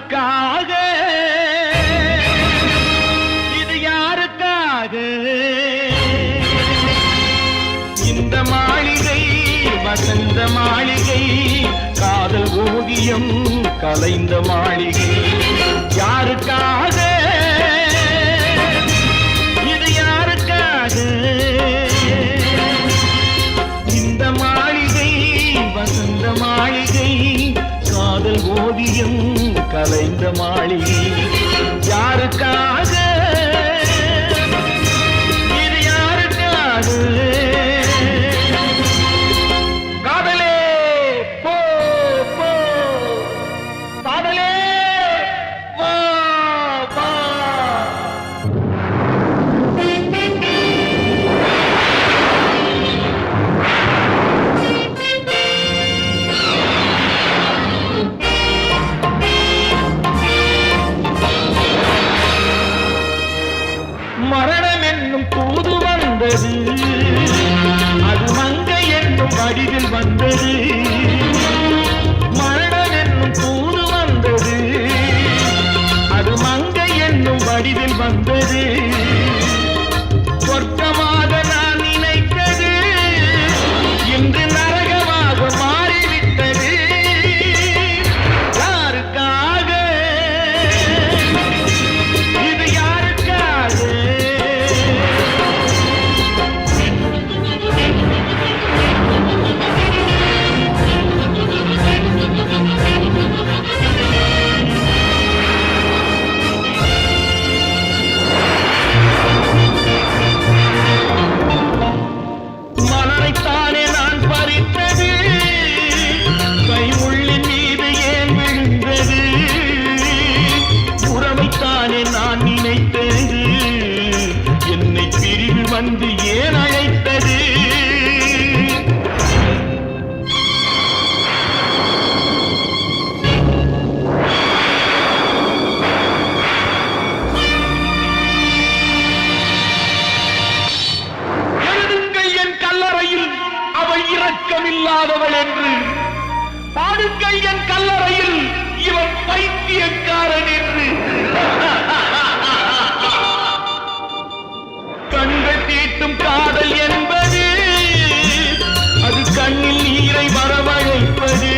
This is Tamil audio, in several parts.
யாருக்காக இது யாருக்காக இந்த மாளிகை வசந்த மாளிகை காதல் ஓவியம் கலைந்த மாளிகை யாருக்காக இது யாருக்காக இந்த மாளிகை வசந்த மாளிகை காதல் ஓவியம் கலைந்த மாளிகை யாருக்காக இது யாருக்காக காதலே போ போ காதலே வா வா மரணம் என்னும் தூது வந்தது அது மங்கை என்னும் வடிவில் வந்தது மரணம் என்னும் தூது வந்தது அது மங்கை என்னும் வடிவில் வந்தது சொர்க்கமாக நான் நினைத்தது இன்று நரகமாக மாறிவிட்டது யாருக்காக இது யாருக்காக மலரைத்தானே நான் பறித்தது கைமுள்ளின் மீது ஏன் விழுந்தது உறவைத்தானே நான் நினைத்தது என்னை பிரிவு வந்து ஏன் அழைத்தது எழுதுங்கள் என் கல்லறையில் அவள் இரக்கமில்லாதவள் என்று பாடுங்கள் என் கல்லறையில் இவன் பைத்தியக்காரன் என்று கண்கள் தீட்டும் காதல் என்பது அது கண்ணில் நீரை வரவழைப்பது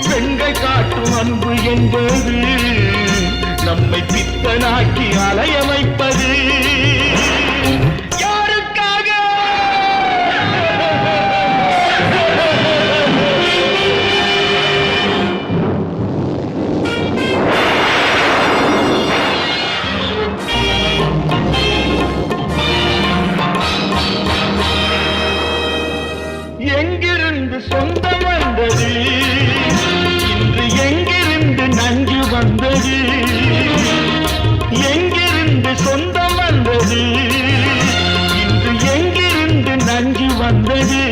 பெண்கள் காட்டும் அன்பு என்பது நம்மை பித்தனாக்கி அலைய வைப்பது யாருக்காக எங்கிருந்து சொந்தம் வந்தது இன்று எங்கிருந்து நஞ்சு வந்தது எங்கிருந்து சொந்தம் வந்தது இன்று எங்கிருந்து நஞ்சு வந்தது